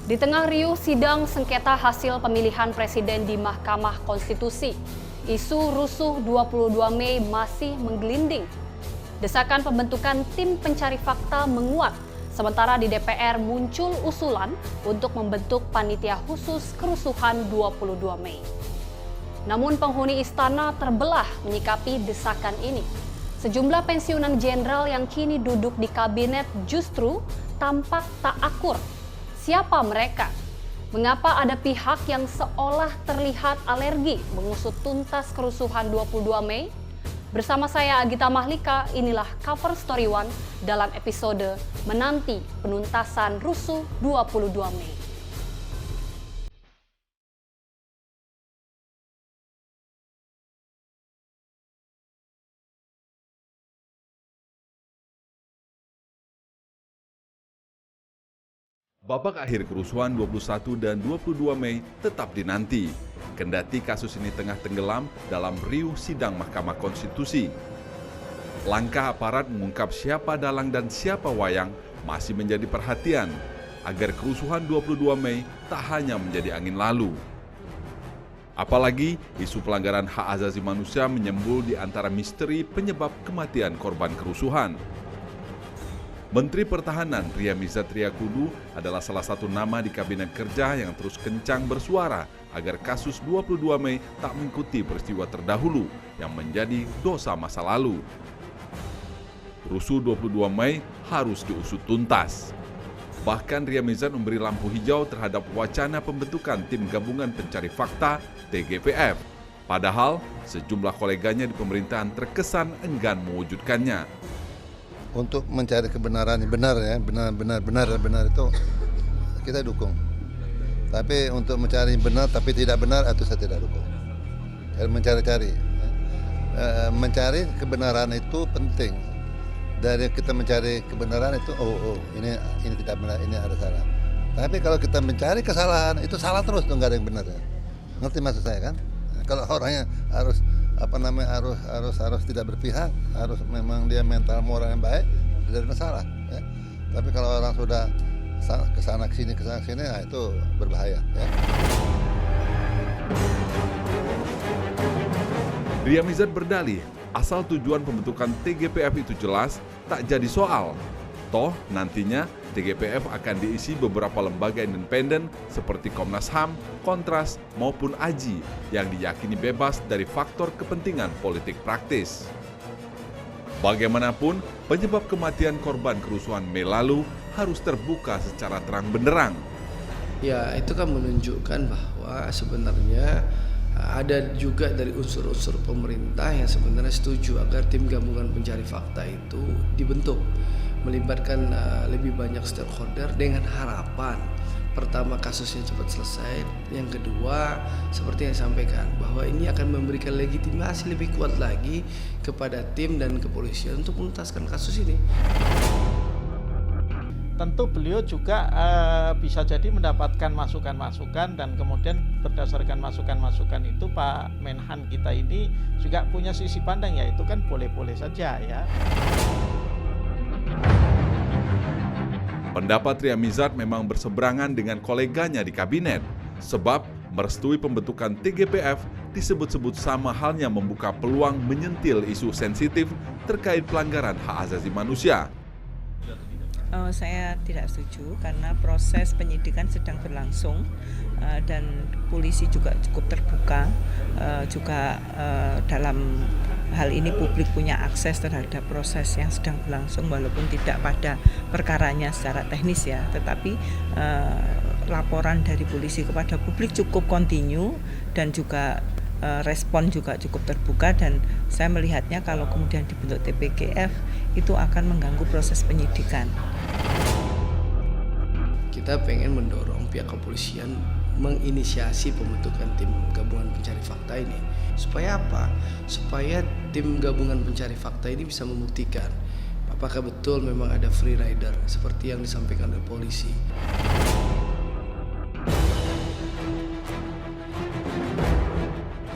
Di tengah riuh sidang sengketa hasil pemilihan presiden di Mahkamah Konstitusi, isu rusuh 22 Mei masih menggelinding. Desakan pembentukan tim pencari fakta menguat, sementara di DPR muncul usulan untuk membentuk panitia khusus kerusuhan 22 Mei. Namun penghuni istana terbelah menyikapi desakan ini. Sejumlah pensiunan jenderal yang kini duduk di kabinet justru tampak tak akur. Siapa mereka? Mengapa ada pihak yang seolah terlihat alergi mengusut tuntas kerusuhan 22 Mei? Bersama saya Agita Mahlika, inilah Cover Story One dalam episode Menanti Penuntasan Rusuh 22 Mei. Babak akhir kerusuhan 21 dan 22 Mei tetap dinanti, kendati kasus ini tengah tenggelam dalam riuh sidang Mahkamah Konstitusi. Langkah aparat mengungkap siapa dalang dan siapa wayang masih menjadi perhatian, agar kerusuhan 22 Mei tak hanya menjadi angin lalu. Apalagi isu pelanggaran hak asasi manusia menyembul di antara misteri penyebab kematian korban kerusuhan. Menteri Pertahanan Ria Mizar Triakudu adalah salah satu nama di kabinet kerja yang terus kencang bersuara agar kasus 22 Mei tak mengikuti peristiwa terdahulu yang menjadi dosa masa lalu. Rusuh 22 Mei harus diusut tuntas. Bahkan Ria Mizar memberi lampu hijau terhadap wacana pembentukan tim gabungan pencari fakta TGPF. Padahal sejumlah koleganya di pemerintahan terkesan enggan mewujudkannya. Untuk mencari kebenaran yang benar itu kita dukung. Tapi untuk mencari benar tapi tidak benar itu saya tidak dukung. Mencari kebenaran itu penting. Dari kita mencari kebenaran itu ini tidak benar, ini ada salah. Tapi kalau kita mencari kesalahan itu salah terus, tuh nggak ada yang benar. Ngerti maksud saya kan? Kalau orangnya harus harus tidak berpihak, harus memang dia mental moral yang baik, tidak ada masalah. Ya. Tapi kalau orang sudah kesana kesini, nah itu berbahaya. Ya. Ria Mizar berdalih, asal tujuan pembentukan TGPF itu jelas, tak jadi soal. Toh nantinya TGPF akan diisi beberapa lembaga independen seperti Komnas HAM, Kontras, maupun AJI yang diyakini bebas dari faktor kepentingan politik praktis. Bagaimanapun, penyebab kematian korban kerusuhan Mei lalu harus terbuka secara terang benderang. Ya, itu kan menunjukkan bahwa sebenarnya ada juga dari unsur-unsur pemerintah yang sebenarnya setuju agar tim gabungan pencari fakta itu dibentuk, melibatkan lebih banyak stakeholder dengan harapan pertama kasusnya cepat selesai, yang kedua seperti yang disampaikan bahwa ini akan memberikan legitimasi lebih kuat lagi kepada tim dan kepolisian untuk menuntaskan kasus ini. Tentu beliau juga bisa jadi mendapatkan masukan-masukan, dan kemudian berdasarkan masukan-masukan itu Pak Menhan kita ini juga punya sisi pandang, ya itu kan boleh-boleh saja ya. Pendapat Ria Mizar memang berseberangan dengan koleganya di kabinet, sebab merestui pembentukan TGPF disebut-sebut sama halnya membuka peluang menyentil isu sensitif terkait pelanggaran hak asasi manusia. Saya tidak setuju karena proses penyidikan sedang berlangsung dan polisi juga cukup terbuka, juga dalam hal ini publik punya akses terhadap proses yang sedang berlangsung walaupun tidak pada perkaranya secara teknis ya, tetapi laporan dari polisi kepada publik cukup kontinu dan juga respon juga cukup terbuka, dan saya melihatnya kalau kemudian dibentuk TPGF itu akan mengganggu proses penyidikan. Kita pengen mendorong pihak kepolisian menginisiasi pembentukan tim gabungan pencari fakta ini. Supaya apa? Supaya tim gabungan pencari fakta ini bisa membuktikan apakah betul memang ada free rider seperti yang disampaikan oleh polisi.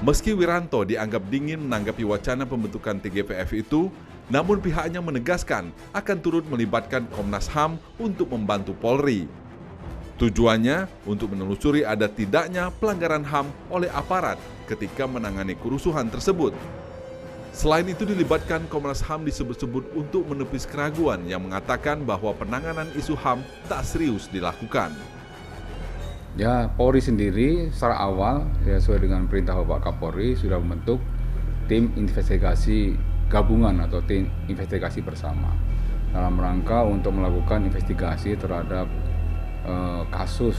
Meski Wiranto dianggap dingin menanggapi wacana pembentukan TGPF itu, namun pihaknya menegaskan akan turut melibatkan Komnas HAM untuk membantu Polri. Tujuannya untuk menelusuri ada tidaknya pelanggaran HAM oleh aparat ketika menangani kerusuhan tersebut. Selain itu dilibatkan Komnas HAM disebut-sebut untuk menepis keraguan yang mengatakan bahwa penanganan isu HAM tak serius dilakukan. Ya, Polri sendiri secara awal ya sesuai dengan perintah Bapak Kapolri sudah membentuk tim investigasi gabungan atau tim investigasi bersama dalam rangka untuk melakukan investigasi terhadap kasus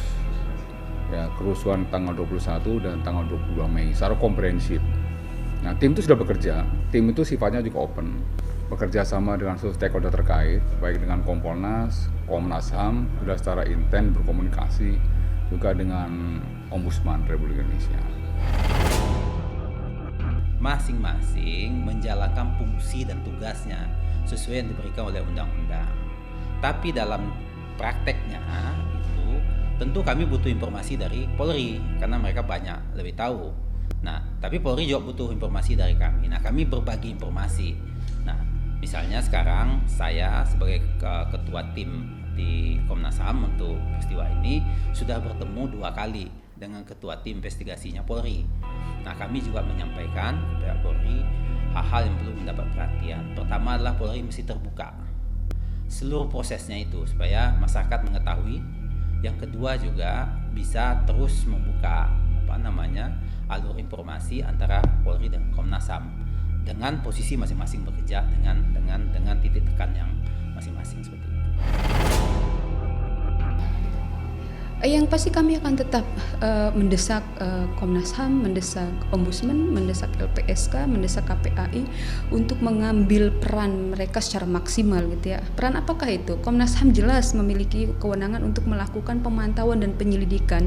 ya kerusuhan tanggal 21 dan tanggal 22 Mei secara komprehensif. Nah, tim itu sudah bekerja. Tim itu sifatnya juga open, bekerja sama dengan seluruh stakeholder terkait, baik dengan Kompolnas, Komnas HAM, sudah secara intens berkomunikasi juga dengan Ombudsman Republik Indonesia. Masing-masing menjalankan fungsi dan tugasnya sesuai yang diberikan oleh undang-undang. Tapi dalam prakteknya itu tentu kami butuh informasi dari Polri karena mereka banyak lebih tahu. Nah, tapi Polri juga butuh informasi dari kami. Nah, kami berbagi informasi. Nah, misalnya sekarang saya sebagai ketua tim di Komnas HAM untuk peristiwa ini sudah bertemu 2 kali dengan ketua tim investigasinya Polri. Nah, kami juga menyampaikan kepada Polri hal-hal yang perlu mendapat perhatian. Pertama adalah Polri mesti terbuka seluruh prosesnya itu supaya masyarakat mengetahui. Yang kedua juga bisa terus membuka alur informasi antara Polri dan Komnas HAM dengan posisi masing-masing bekerja dengan titik tekan yang masing-masing seperti itu. Yang pasti kami akan tetap mendesak Komnas HAM, mendesak Ombudsman, mendesak LPSK, mendesak KPAI untuk mengambil peran mereka secara maksimal gitu ya. Peran apakah itu? Komnas HAM jelas memiliki kewenangan untuk melakukan pemantauan dan penyelidikan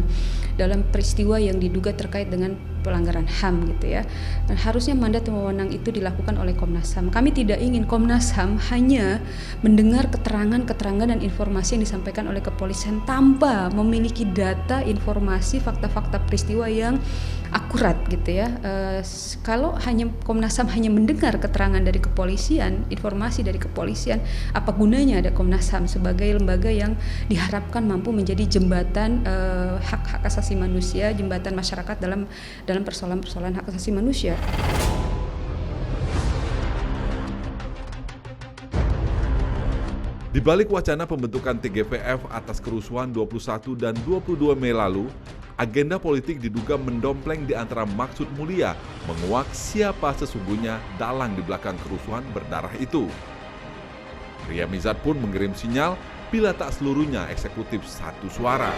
dalam peristiwa yang diduga terkait dengan pelanggaran HAM gitu ya. Dan harusnya mandat dan wewenang itu dilakukan oleh Komnas HAM. Kami tidak ingin Komnas HAM hanya mendengar keterangan dan informasi yang disampaikan oleh kepolisian tanpa memiliki data, informasi, fakta-fakta peristiwa yang akurat gitu ya. Kalau hanya Komnas HAM hanya mendengar keterangan dari kepolisian, informasi dari kepolisian, apa gunanya ada Komnas HAM sebagai lembaga yang diharapkan mampu menjadi jembatan hak-hak asasi manusia, jembatan masyarakat dalam persoalan-persoalan hak asasi manusia. Di balik wacana pembentukan TGPF atas kerusuhan 21 dan 22 Mei lalu, agenda politik diduga mendompleng di antara maksud mulia menguak siapa sesungguhnya dalang di belakang kerusuhan berdarah itu. Ria Mizat pun mengirim sinyal bila tak seluruhnya eksekutif satu suara.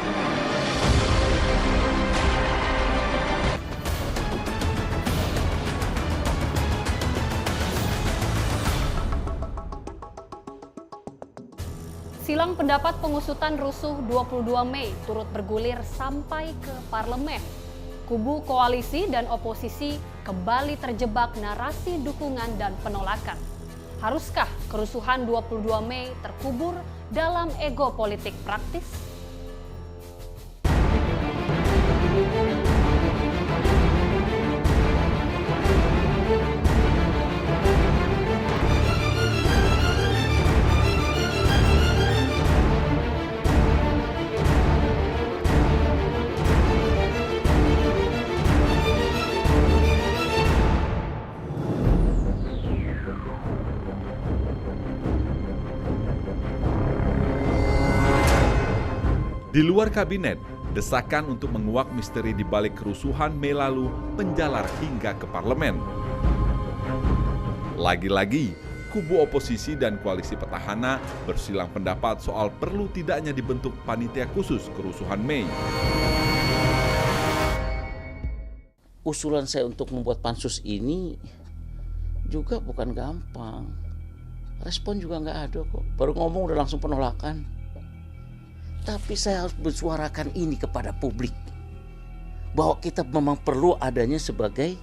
Silang pendapat pengusutan rusuh 22 Mei turut bergulir sampai ke parlemen. Kubu koalisi dan oposisi kembali terjebak narasi dukungan dan penolakan. Haruskah kerusuhan 22 Mei terkubur dalam ego politik praktis? Di luar kabinet, desakan untuk menguak misteri di balik kerusuhan Mei lalu menjalar hingga ke parlemen. Lagi-lagi, kubu oposisi dan koalisi petahana bersilang pendapat soal perlu tidaknya dibentuk panitia khusus kerusuhan Mei. Usulan saya untuk membuat pansus ini juga bukan gampang. Respon juga nggak ada kok. Baru ngomong udah langsung penolakan. Tapi saya harus bersuarakan ini kepada publik bahwa kita memang perlu adanya sebagai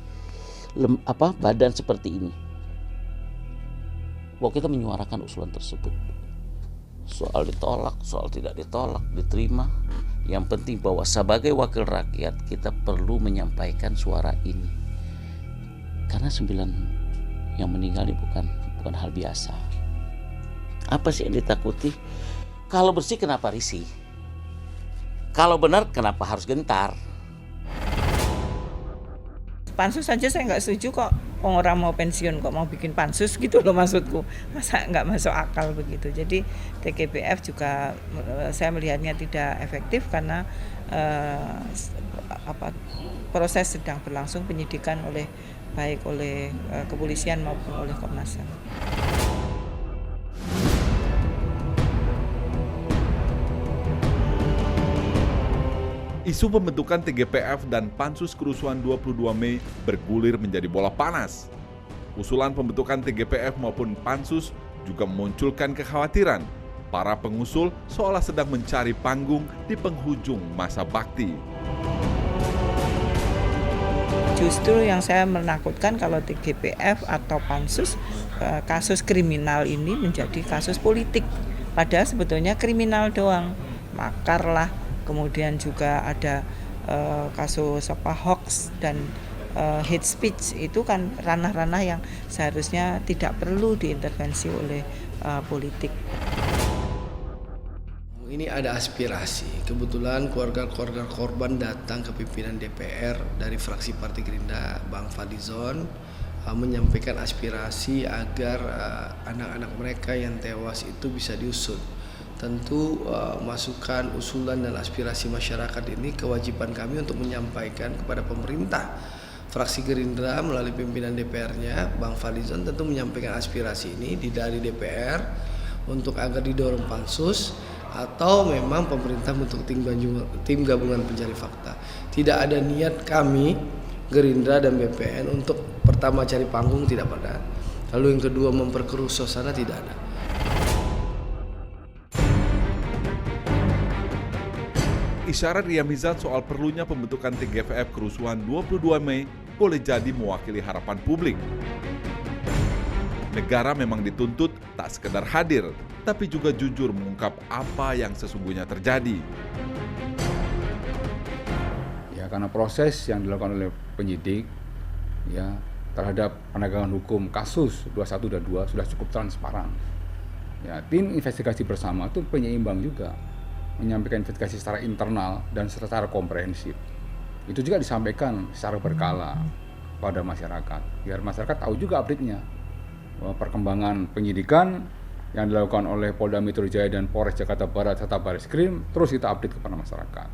badan seperti ini. Bahwa kita menyuarakan usulan tersebut. Soal ditolak, soal tidak ditolak, diterima. Yang penting bahwa sebagai wakil rakyat kita perlu menyampaikan suara ini. Karena 9 yang meninggal ini bukan hal biasa. Apa sih yang ditakuti? Kalau bersih kenapa risih? Kalau benar, kenapa harus gentar? Pansus saja saya nggak setuju kok. Orang mau pensiun kok mau bikin pansus gitu loh maksudku. Masa nggak masuk akal begitu. Jadi TGPF juga saya melihatnya tidak efektif karena proses sedang berlangsung penyidikan baik oleh kepolisian maupun oleh Komnas HAM. Isu pembentukan TGPF dan Pansus Kerusuhan 22 Mei bergulir menjadi bola panas. Usulan pembentukan TGPF maupun Pansus juga memunculkan kekhawatiran para pengusul seolah sedang mencari panggung di penghujung masa bakti. Justru yang saya menakutkan kalau TGPF atau Pansus, kasus kriminal ini menjadi kasus politik. Padahal sebetulnya kriminal doang, makar lah. Kemudian juga ada kasus hoax dan hate speech, itu kan ranah-ranah yang seharusnya tidak perlu diintervensi oleh politik. Ini ada aspirasi. Kebetulan keluarga-keluarga korban datang ke pimpinan DPR dari fraksi Partai Gerindra, Bang Fadlizon, menyampaikan aspirasi agar anak-anak mereka yang tewas itu bisa diusut. Tentu masukan, usulan, dan aspirasi masyarakat ini kewajiban kami untuk menyampaikan kepada pemerintah. Fraksi Gerindra melalui pimpinan DPR-nya, Bang Fadlizon, tentu menyampaikan aspirasi ini dari DPR untuk agar didorong pansus atau memang pemerintah bentuk tim gabungan pencari fakta. Tidak ada niat kami, Gerindra dan BPN, untuk pertama cari panggung, tidak pada. Lalu yang kedua memperkeruh suasana, tidak ada. Isyarat Ria Mizard soal perlunya pembentukan TGPF kerusuhan 22 Mei boleh jadi mewakili harapan publik. Negara memang dituntut tak sekedar hadir, tapi juga jujur mengungkap apa yang sesungguhnya terjadi. Ya, karena proses yang dilakukan oleh penyidik ya terhadap penegakan hukum kasus 21 dan 2 sudah cukup transparan. Ya, tim investigasi bersama itu penyeimbang juga, menyampaikan investigasi secara internal dan secara komprehensif. Itu juga disampaikan secara berkala pada masyarakat, biar masyarakat tahu juga update-nya bahwa perkembangan penyidikan yang dilakukan oleh Polda Metro Jaya dan Polres Jakarta Barat serta Barreskrim terus kita update kepada masyarakat.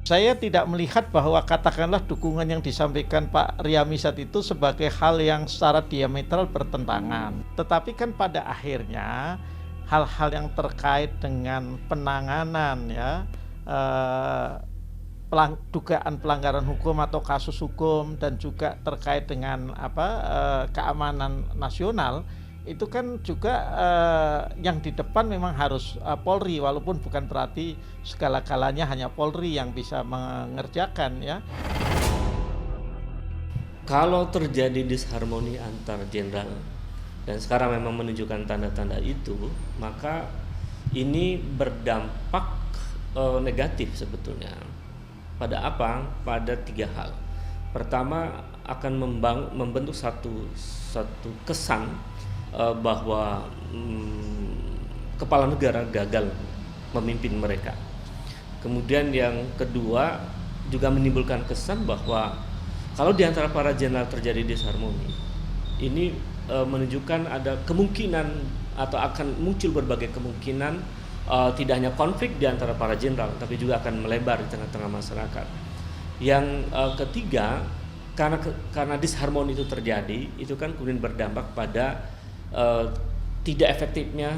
Saya tidak melihat bahwa katakanlah dukungan yang disampaikan Pak Ria Mizard itu sebagai hal yang secara diametral bertentangan. Tetapi kan pada akhirnya hal-hal yang terkait dengan penanganan dugaan pelanggaran hukum atau kasus hukum dan juga terkait dengan keamanan nasional itu kan juga yang di depan memang harus Polri, walaupun bukan berarti segala-galanya hanya Polri yang bisa mengerjakan ya. Kalau terjadi disharmoni antar jenderal dan sekarang memang menunjukkan tanda-tanda itu, maka ini berdampak negatif sebetulnya. Pada apa? Pada 3 hal. Pertama, akan membentuk satu kesan bahwa kepala negara gagal memimpin mereka. Kemudian yang kedua juga menimbulkan kesan bahwa kalau di antara para jenderal terjadi disharmoni, ini menunjukkan ada kemungkinan atau akan muncul berbagai kemungkinan tidak hanya konflik di antara para jenderal, tapi juga akan melebar di tengah-tengah masyarakat. Yang ketiga, karena disharmoni itu terjadi, itu kan kemudian berdampak pada tidak efektifnya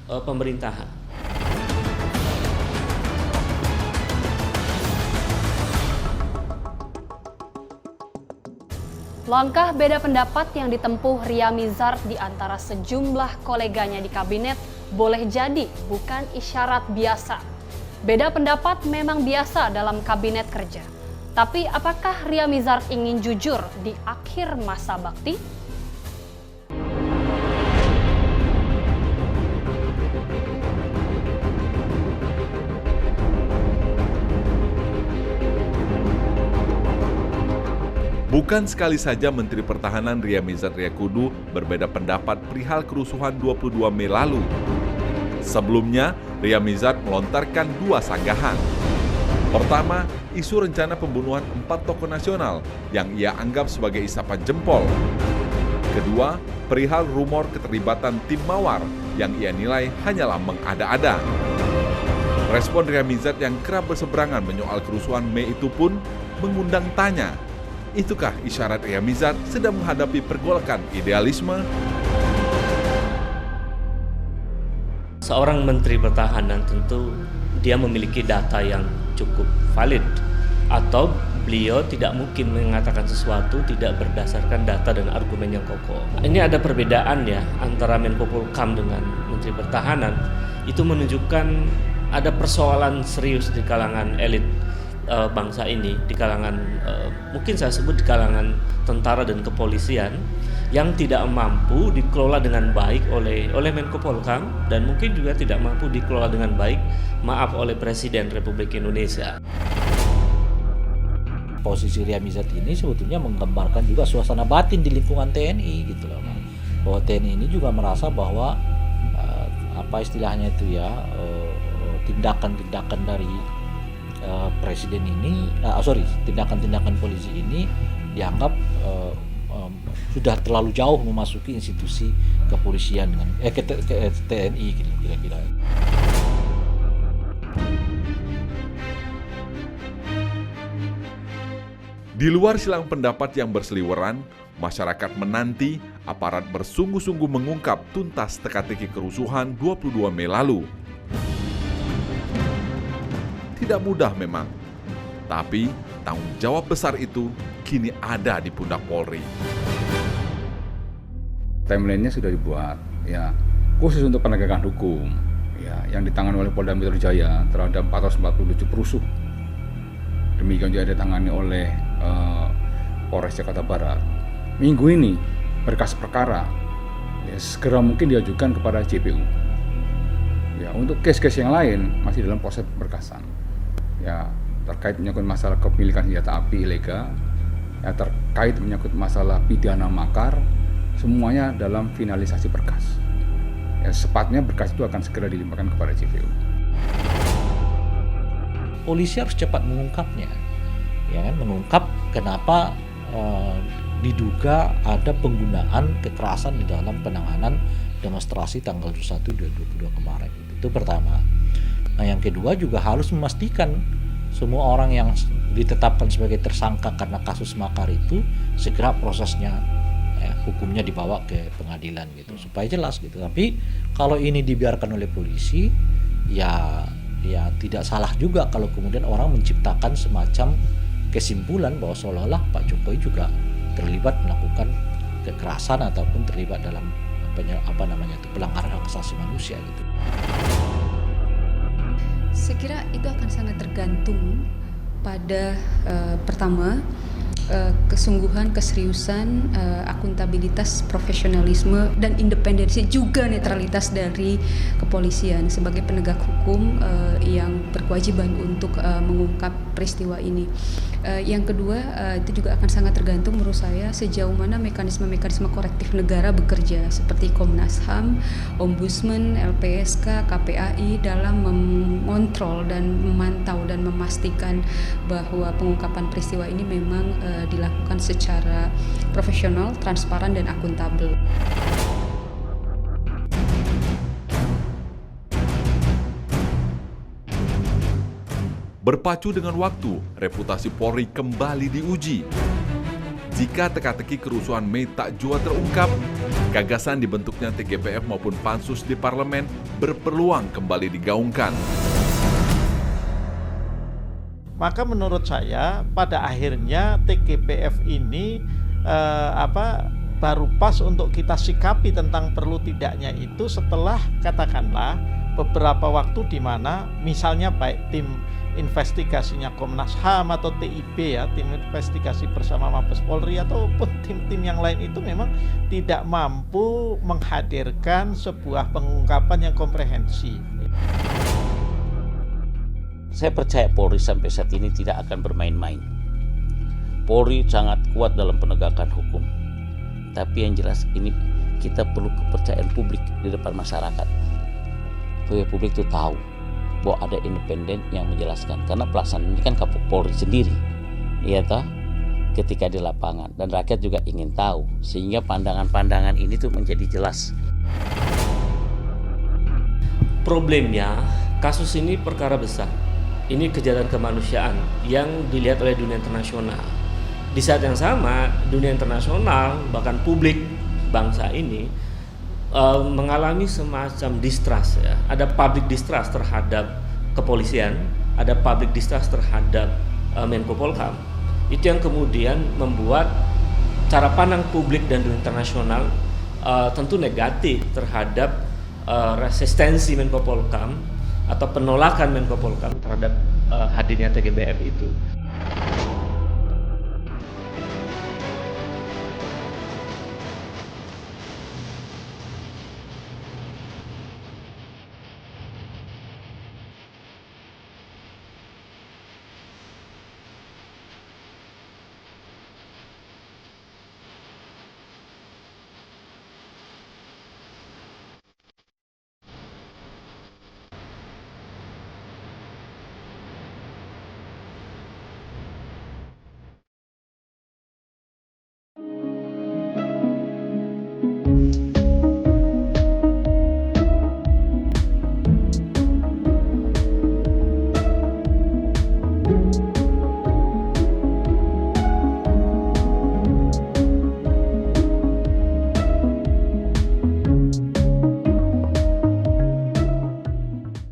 pemerintahan. Langkah beda pendapat yang ditempuh Ria Mizard di antara sejumlah koleganya di kabinet boleh jadi bukan isyarat biasa. Beda pendapat memang biasa dalam kabinet kerja. Tapi apakah Ria Mizard ingin jujur di akhir masa bakti? Bukan sekali saja Menteri Pertahanan Ria Mizard Riyakudu berbeda pendapat perihal kerusuhan 22 Mei lalu. Sebelumnya, Ria Mizard melontarkan 2 sanggahan. Pertama, isu rencana pembunuhan 4 tokoh nasional yang ia anggap sebagai isapan jempol. Kedua, perihal rumor keterlibatan tim Mawar yang ia nilai hanyalah mengada-ada. Respon Ria Mizard yang kerap berseberangan menyoal kerusuhan Mei itu pun mengundang tanya. Itukah isyarat Ria Mizard sedang menghadapi pergolakan idealisme? Seorang Menteri Pertahanan tentu dia memiliki data yang cukup valid, atau beliau tidak mungkin mengatakan sesuatu tidak berdasarkan data dan argumen yang kokoh. Ini ada perbedaan ya antara Menko Polhukam dengan Menteri Pertahanan. Itu menunjukkan ada persoalan serius di kalangan elit bangsa ini, di kalangan mungkin saya sebut di kalangan tentara dan kepolisian yang tidak mampu dikelola dengan baik oleh Menko Polhukam, dan mungkin juga tidak mampu dikelola dengan baik, oleh Presiden Republik Indonesia. Posisi Ria Mizard ini sebetulnya menggambarkan juga suasana batin di lingkungan TNI gitu loh, bahwa TNI ini juga merasa bahwa apa istilahnya itu ya, tindakan-tindakan dari presiden ini, tindakan-tindakan polisi ini dianggap sudah terlalu jauh memasuki institusi kepolisian dengan ke TNI gitu, kira-kira. Di luar silang pendapat yang berseliweran, masyarakat menanti aparat bersungguh-sungguh mengungkap tuntas teka-teki kerusuhan 22 Mei lalu. Tidak mudah memang, tapi tanggung jawab besar itu kini ada di pundak Polri. Timeline-nya sudah dibuat, ya, khusus untuk penegakan hukum, ya, yang ditangani oleh Polda Metro Jaya terhadap 447 perusuh. Demikian juga ditangani oleh Polres Jakarta Barat. Minggu ini berkas perkara ya, segera mungkin diajukan kepada JPU. Ya, untuk case-case yang lain masih dalam proses berkasan. Ya, terkait menyangkut masalah kepemilikan senjata api ilegal, ya, terkait menyangkut masalah pidana makar, semuanya dalam finalisasi berkas. Ya, sepatnya berkas itu akan segera dilimpahkan kepada JPU. Polisi harus cepat mengungkapnya, ya kan, mengungkap kenapa diduga ada penggunaan kekerasan di dalam penanganan demonstrasi tanggal 21 dan 22 kemarin. Itu pertama. Nah, yang kedua juga harus memastikan semua orang yang ditetapkan sebagai tersangka karena kasus makar itu segera prosesnya, ya, hukumnya dibawa ke pengadilan gitu, supaya jelas gitu. Tapi kalau ini dibiarkan oleh polisi, ya tidak salah juga kalau kemudian orang menciptakan semacam kesimpulan bahwa seolah-olah Pak Jokowi juga terlibat melakukan kekerasan ataupun terlibat dalam pelanggaran hak asasi manusia gitu. Saya kira itu akan sangat tergantung pada pertama kesungguhan, keseriusan, akuntabilitas, profesionalisme, dan independensi juga netralitas dari kepolisian sebagai penegak hukum yang berkewajiban untuk mengungkap peristiwa ini. Yang kedua, itu juga akan sangat tergantung menurut saya sejauh mana mekanisme-mekanisme korektif negara bekerja seperti Komnas HAM, Ombudsman, LPSK, KPAI dalam mengontrol dan memantau dan memastikan bahwa pengungkapan peristiwa ini memang dilakukan secara profesional, transparan, dan akuntabel. Berpacu dengan waktu, reputasi Polri kembali diuji. Jika teka-teki kerusuhan Mei tak jua terungkap, gagasan dibentuknya TGPF maupun Pansus di parlemen berpeluang kembali digaungkan. Maka menurut saya pada akhirnya TGPF ini baru pas untuk kita sikapi tentang perlu tidaknya itu setelah katakanlah beberapa waktu di mana misalnya baik tim investigasinya Komnas HAM atau TIB ya, tim investigasi bersama Mabes Polri ataupun tim-tim yang lain itu memang tidak mampu menghadirkan sebuah pengungkapan yang komprehensif. Saya percaya Polri sampai saat ini tidak akan bermain-main. Polri sangat kuat dalam penegakan hukum. Tapi yang jelas ini kita perlu kepercayaan publik di depan masyarakat. supaya publik itu tahu bahwa ada independen yang menjelaskan, karena pelaksanaan ini kan Kapolri sendiri, iya toh, ketika di lapangan, dan rakyat juga ingin tahu, sehingga pandangan-pandangan ini tuh menjadi jelas. Problemnya, kasus ini perkara besar. Ini kejahatan kemanusiaan yang dilihat oleh dunia internasional. Di saat yang sama, dunia internasional, bahkan publik bangsa ini mengalami semacam distrust, ya. Ada public distrust terhadap kepolisian, ada public distrust terhadap Menko Polhukam. Itu yang kemudian membuat cara pandang publik dan dunia internasional tentu negatif terhadap resistensi Menko Polhukam atau penolakan Menko Polhukam terhadap hadirnya TGBF itu.